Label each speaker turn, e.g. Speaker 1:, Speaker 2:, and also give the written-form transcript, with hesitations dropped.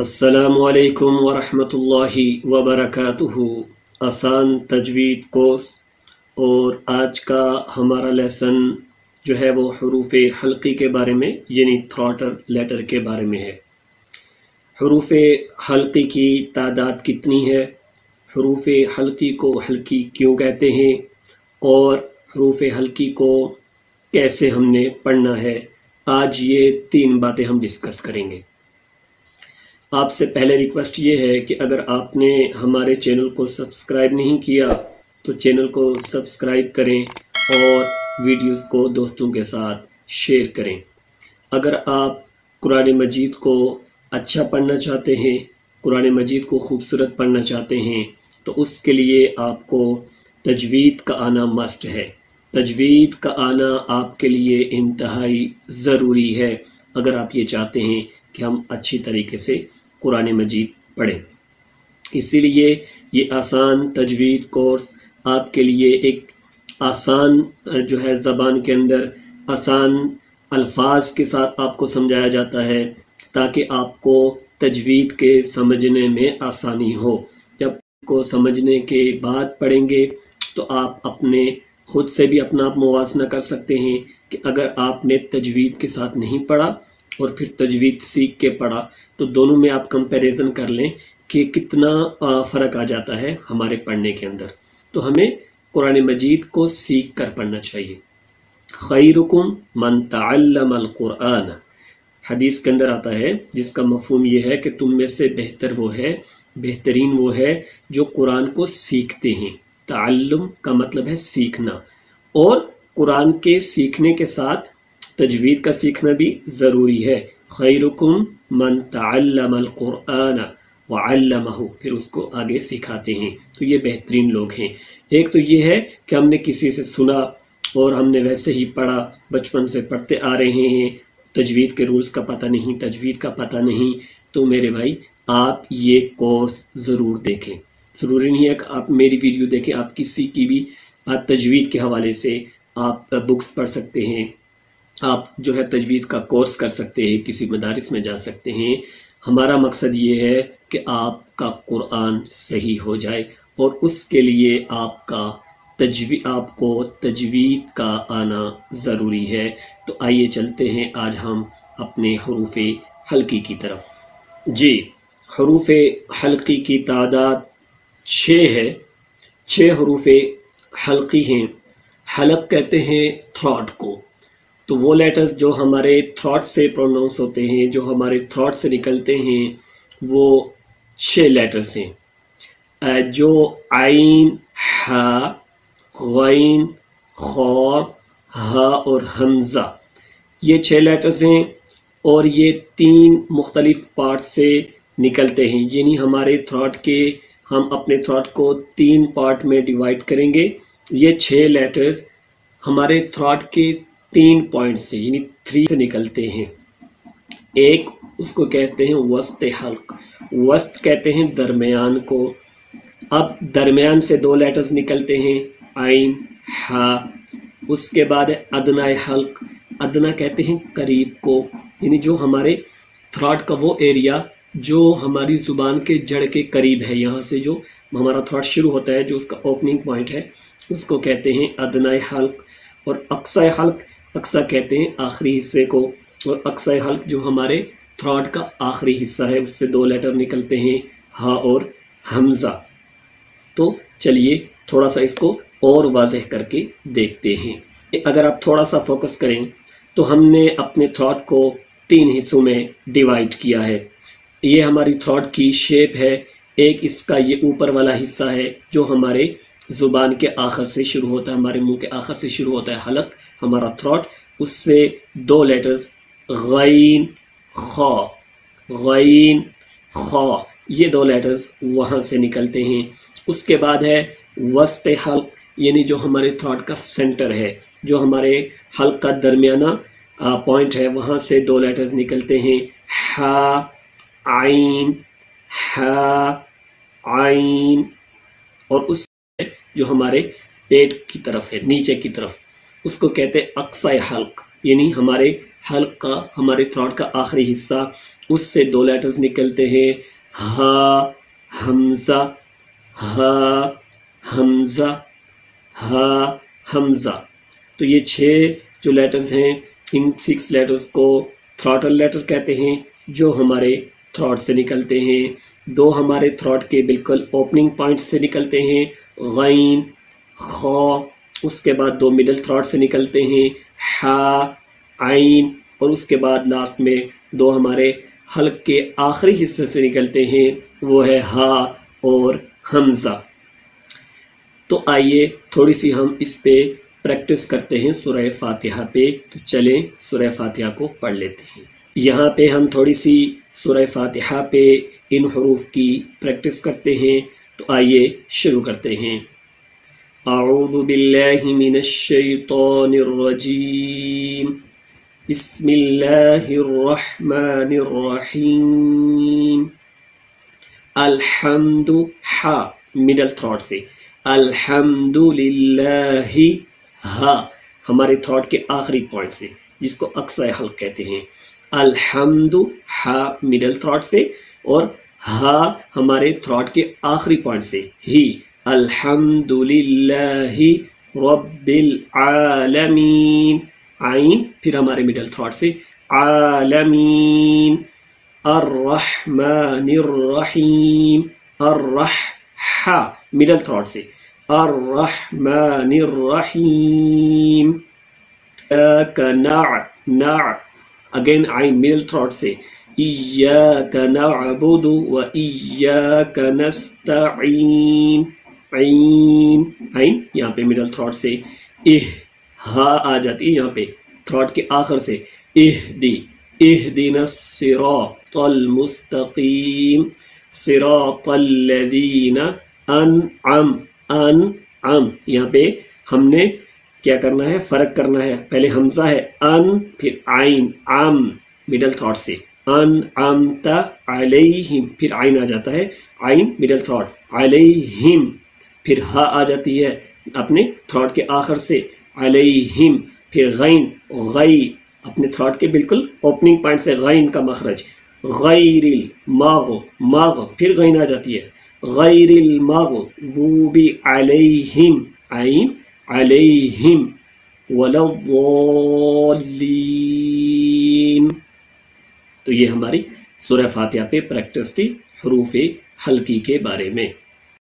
Speaker 1: अस्सलामुअलैकुम वरहमतुल्लाहि वबरकातुहू। आसान तजवीद कोर्स और आज का हमारा लेसन जो है वो हरूफ हल्की के बारे में यानी थ्रॉटल लेटर के बारे में है। हरूफ हल्की की तादाद कितनी है, हरूफ हल्की को हल्की क्यों कहते हैं और हरूफ हल्की को कैसे हमने पढ़ना है, आज ये 3 बातें हम डिस्कस करेंगे। आपसे पहले रिक्वेस्ट ये है कि अगर आपने हमारे चैनल को सब्सक्राइब नहीं किया तो चैनल को सब्सक्राइब करें और वीडियोस को दोस्तों के साथ शेयर करें। अगर आप कुरान मजीद को अच्छा पढ़ना चाहते हैं, कुरान मजीद को खूबसूरत पढ़ना चाहते हैं, तो उसके लिए आपको तजवीद का आना मस्ट है। तजवीद का आना आपके लिए इंतहाई ज़रूरी है अगर आप ये चाहते हैं कि हम अच्छी तरीके से कुरान मजीद पढ़ें। इसीलिए ये आसान तजवीद कोर्स आपके लिए एक आसान जो है ज़बान के अंदर आसान अल्फाज के साथ आपको समझाया जाता है ताकि आपको तजवीद के समझने में आसानी हो। जब को समझने के बाद पढ़ेंगे तो आप अपने खुद से भी अपना आप मुवाजना कर सकते हैं कि अगर आपने तजवीद के साथ नहीं पढ़ा और फिर तजवीद सीख के पढ़ा तो दोनों में आप कंपैरिजन कर लें कि कितना फ़र्क आ जाता है हमारे पढ़ने के अंदर। तो हमें कुरान मजीद को सीख कर पढ़ना चाहिए। खैरुकुम मन तअल्लमल कुरान, हदीस के अंदर आता है जिसका मफहूम ये है कि तुम में से बेहतर वो है, बेहतरीन वो है जो कुरान को सीखते हैं। तअल्लुम का मतलब है सीखना, और कुरान के सीखने के साथ तजवीद का सीखना भी ज़रूरी है। खैरुकुम मन तअल्लमल कुरान व अल्लमहु, फिर उसको आगे सिखाते हैं। तो ये बेहतरीन लोग हैं। एक तो ये है कि हमने किसी से सुना और हमने वैसे ही पढ़ा, बचपन से पढ़ते आ रहे हैं, तजवीद के रूल्स का पता नहीं, तजवीद का पता नहीं, तो मेरे भाई आप ये कोर्स ज़रूर देखें। ज़रूरी नहीं है कि आप मेरी वीडियो देखें, आप किसी की भी तजवीद के हवाले से आप बुक्स पढ़ सकते हैं, आप जो है तजवीद का कोर्स कर सकते हैं, किसी मदारिस में जा सकते हैं। हमारा मकसद ये है कि आपका कुरान सही हो जाए और उसके लिए आपको तजवीद का आना ज़रूरी है। तो आइए चलते हैं आज हम अपने हरूफ हल्की की तरफ। जी, हरूफ हल्की की तादाद 6 है। 6 हरूफ हल्की हैं। हलक कहते हैं थ्रॉट को। तो वो लेटर्स जो हमारे थ्रॉट से प्रोनाउंस होते हैं, जो हमारे थ्रॉट से निकलते हैं, वो 6 लेटर्स हैं जो आइन, हा, गैन, खौ, हा और हमज़ा, ये 6 लेटर्स हैं और ये 3 मुख्तलिफ पार्ट से निकलते हैं। यानी हमारे थ्रॉट के, हम अपने थ्रॉट को 3 पार्ट में डिवाइड करेंगे। ये 6 लेटर्स हमारे थ्रॉट के 3 पॉइंट से यानी 3 से निकलते हैं। एक उसको कहते हैं वस्त हल्क, वस्त कहते हैं दरमियान को। अब दरमियान से 2 लेटर्स निकलते हैं, आइन, हा। उसके बाद है अदना हल्क, अदना कहते हैं करीब को, यानी जो हमारे थ्रॉट का वो एरिया जो हमारी ज़ुबान के जड़ के करीब है, यहाँ से जो हमारा थ्रॉट शुरू होता है, जो उसका ओपनिंग पॉइंट है, उसको कहते हैं अदना हल्क। और अक्सा हल्क, अक्सा कहते हैं आखिरी हिस्से को, और अक्सा हल्क जो हमारे थ्रॉट का आखिरी हिस्सा है, उससे 2 लेटर निकलते हैं, हा और हमज़ा। तो चलिए थोड़ा सा इसको और वाज़ेह करके देखते हैं। अगर आप थोड़ा सा फोकस करें तो हमने अपने थ्रॉट को 3 हिस्सों में डिवाइड किया है। ये हमारी थ्रॉट की शेप है। एक इसका ये ऊपर वाला हिस्सा है जो हमारे ज़ुबान के आखिर से शुरू होता है, हमारे मुंह के आखिर से शुरू होता है हलक, हमारा थ्रॉट। उससे 2 लेटर्स गैन, खौ, गैन, खौ, ये 2 लेटर्स वहाँ से निकलते हैं। उसके बाद है वस्त हल्क, यानी जो हमारे थ्रॉट का सेंटर है, जो हमारे हल्क का दरमियाना पॉइंट है, वहाँ से 2 लेटर्स निकलते हैं, हा, आइन, हा, आइन। और उस जो हमारे पेट की तरफ है, नीचे की तरफ, उसको कहते हैं अक्सा हल्क, यानी हमारे حلق کا ہمارے تھروٹ کا آخری حصہ، اس سے 2 لیٹرز نکلتے ہیں، ہا حمزہ، ہا حمزہ، ہا حمزہ۔ تو یہ 6 جو لیٹرز ہیں، ان 6 لیٹرز کو تھروٹل لیٹر کہتے ہیں، جو ہمارے تھروٹ سے نکلتے ہیں۔ 2 ہمارے تھروٹ کے بالکل اوپننگ پوائنٹس سے نکلتے ہیں، غین، خا، اس کے بعد 2 مڈل تھروٹ سے نکلتے ہیں، ہا، عین، اور اس کے بعد لاسٹ میں 2 ہمارے حلق کے آخری حصے سے نکلتے ہیں، وہ ہے ہا اور حمزہ۔ تو آئیے تھوڑی سی ہم اس پہ پریکٹس کرتے ہیں سورہ فاتحہ پہ۔ تو چلیں سورہ فاتحہ کو پڑھ لیتے ہیں۔ یہاں پہ ہم تھوڑی سی سورہ فاتحہ پہ ان حروف کی پریکٹس کرتے ہیں۔ تو آئیے شروع کرتے ہیں۔ اعوذ باللہ من الشیطان الرجیم، بسم اللہ الرحمن الرحیم۔ الحمد، ہا مڈل تھروٹ سے، الحمد للہ، ہا ہمارے تھروٹ کے آخری پوائنٹ سے، جس کو اقصی حلق کہتے ہیں۔ الحمد، ہا مڈل تھروٹ سے، اور ہا ہمارے تھروٹ کے آخری پوائنٹ سے، ہی، الحمد للہ رب العالمین، عین پھر ہمارے مڈل تھروٹ سے، عالمین، الرحمن الرحیم، ہا مڈل تھروٹ سے، الرحمن الرحیم، ایاک اگین عین مڈل تھروٹ سے، ایاک نعبد و ایاک نستعین، عین، عین یہاں پہ مڈل تھروٹ سے، ہا آ جاتی ہے یہاں پہ تھروٹ کے آخر سے، اہدنا الصراط المستقیم، صراط الذین انعم، یہاں پہ ہم نے کیا کرنا ہے، فرق کرنا ہے، پہلے حمزہ ہے ان، پھر عین، عم مڈل تھروٹ سے، انعمت علیہم، پھر عین آ جاتا ہے، عین مڈل تھروٹ، علیہم، پھر ہا آ جاتی ہے اپنے تھروٹ کے آخر سے، علیہم، پھر غین، غی اپنے تھروٹ کے بالکل اوپننگ پوائنٹ سے، غین کا مخرج، غیر الماغ، پھر غین آ جاتی ہے، غیر المغضوب علیہم، عین، علیہم، ولا الضالین۔ تو یہ ہماری سورہ فاتحہ پہ پریکٹس تھی حروف حلقی کے بارے میں۔